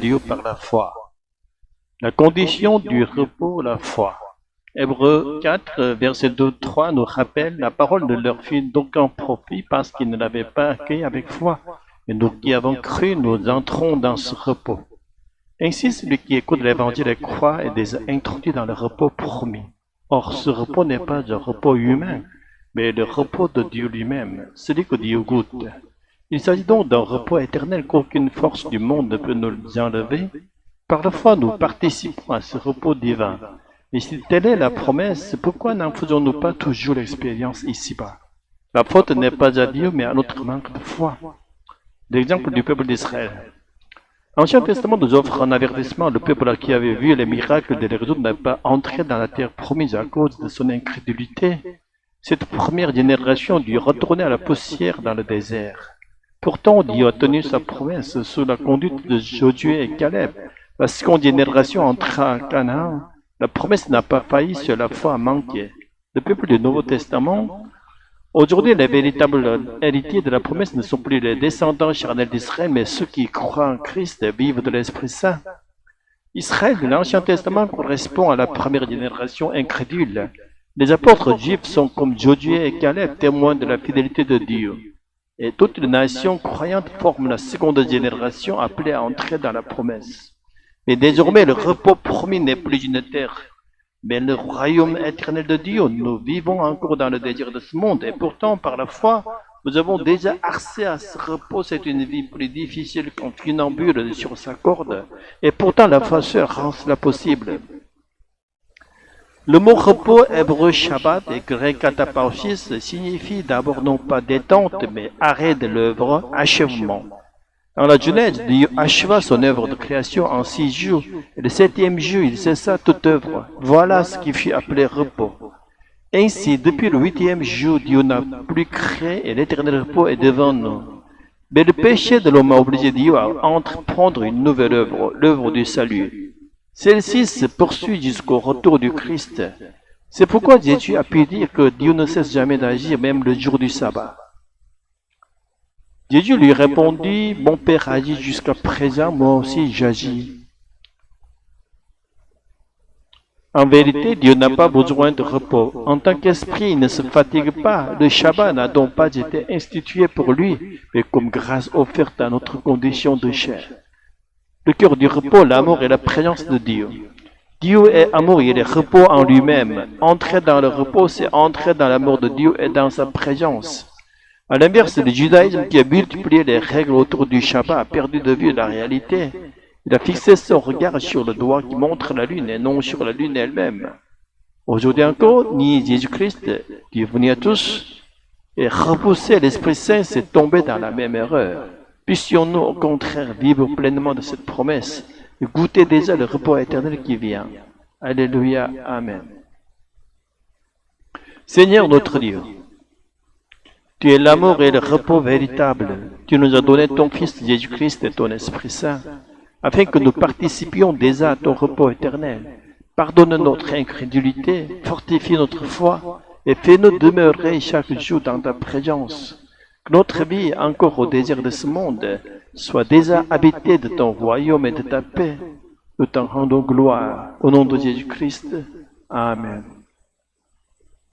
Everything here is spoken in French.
Dieu par la foi. La condition du repos, la foi. Hébreux 4, verset 2-3 nous rappelle la parole ne leur fut d'aucun profit parce qu'ils ne l'avaient pas accueilli avec foi. Et nous qui avons cru, nous entrons dans ce repos. Ainsi, celui qui écoute l'évangile et croit est déjà introduit dans le repos promis. Or, ce repos n'est pas un repos humain, mais le repos de Dieu lui-même, celui que Dieu goûte. Il s'agit donc d'un repos éternel qu'aucune force du monde ne peut nous enlever. Par la foi, nous participons à ce repos divin. Et si telle est la promesse, pourquoi n'en faisons-nous pas toujours l'expérience ici-bas? La faute n'est pas à Dieu, mais à notre manque de foi. L'exemple du peuple d'Israël. L'Ancien Testament nous offre un avertissement. Le peuple qui avait vu les miracles de l'Exode n'a pas entré dans la terre promise à cause de son incrédulité. Cette première génération dut retourner à la poussière dans le désert. Pourtant, Dieu a tenu sa promesse sous la conduite de Josué et Caleb. La seconde génération entra à Canaan. La promesse n'a pas failli sur la foi manquée. Le peuple du Nouveau Testament, aujourd'hui, les véritables héritiers de la promesse ne sont plus les descendants charnels d'Israël, mais ceux qui croient en Christ et vivent de l'Esprit Saint. Israël de l'Ancien Testament correspond à la première génération incrédule. Les apôtres juifs sont comme Josué et Caleb, témoins de la fidélité de Dieu. Et toutes les nations croyantes forment la seconde génération appelée à entrer dans la promesse. Mais désormais, le repos promis n'est plus une terre, mais le royaume éternel de Dieu. Nous vivons encore dans le désir de ce monde, et pourtant, par la foi, nous avons déjà accès à ce repos. C'est une vie plus difficile qu'un funambule sur sa corde, et pourtant la foi seule rend cela possible. Le mot repos, hébreu Shabbat et grec kataparsis, signifie d'abord non pas détente, mais arrêt de l'œuvre, achèvement. Dans la Genèse, Dieu acheva son œuvre de création en 6 jours, et le 7e jour, il cessa toute œuvre. Voilà ce qui fut appelé repos. Ainsi, depuis le 8e jour, Dieu n'a plus créé et l'éternel repos est devant nous. Mais le péché de l'homme a obligé Dieu à entreprendre une nouvelle œuvre, l'œuvre du salut. Celle-ci se poursuit jusqu'au retour du Christ. C'est pourquoi Jésus a pu dire que Dieu ne cesse jamais d'agir, même le jour du sabbat. Jésus lui répondit, mon Père agit jusqu'à présent, moi aussi j'agis. En vérité, Dieu n'a pas besoin de repos. En tant qu'esprit, il ne se fatigue pas. Le Shabbat n'a donc pas été institué pour lui, mais comme grâce offerte à notre condition de chair. Le cœur du repos, l'amour et la présence de Dieu. Dieu est amour, il est repos en lui-même. Entrer dans le repos, c'est entrer dans l'amour de Dieu et dans sa présence. À l'inverse, le judaïsme qui a multiplié les règles autour du Shabbat a perdu de vue la réalité. Il a fixé son regard sur le doigt qui montre la lune et non sur la lune elle-même. Aujourd'hui encore, nier Jésus-Christ, qui est venu à tous, et repousser l'Esprit Saint, c'est tomber dans la même erreur. Puissions-nous au contraire vivre pleinement de cette promesse et goûter déjà le repos éternel qui vient. Alléluia, Amen. Seigneur notre Dieu, tu es l'amour et le repos véritable. Tu nous as donné ton Fils Jésus-Christ et ton Esprit Saint, afin que nous participions déjà à ton repos éternel. Pardonne notre incrédulité, fortifie notre foi, et fais-nous demeurer chaque jour dans ta présence. Que notre vie, encore au désir de ce monde, soit déjà habitée de ton royaume et de ta paix. Nous t'en rendons gloire. Au nom de Jésus-Christ. Amen.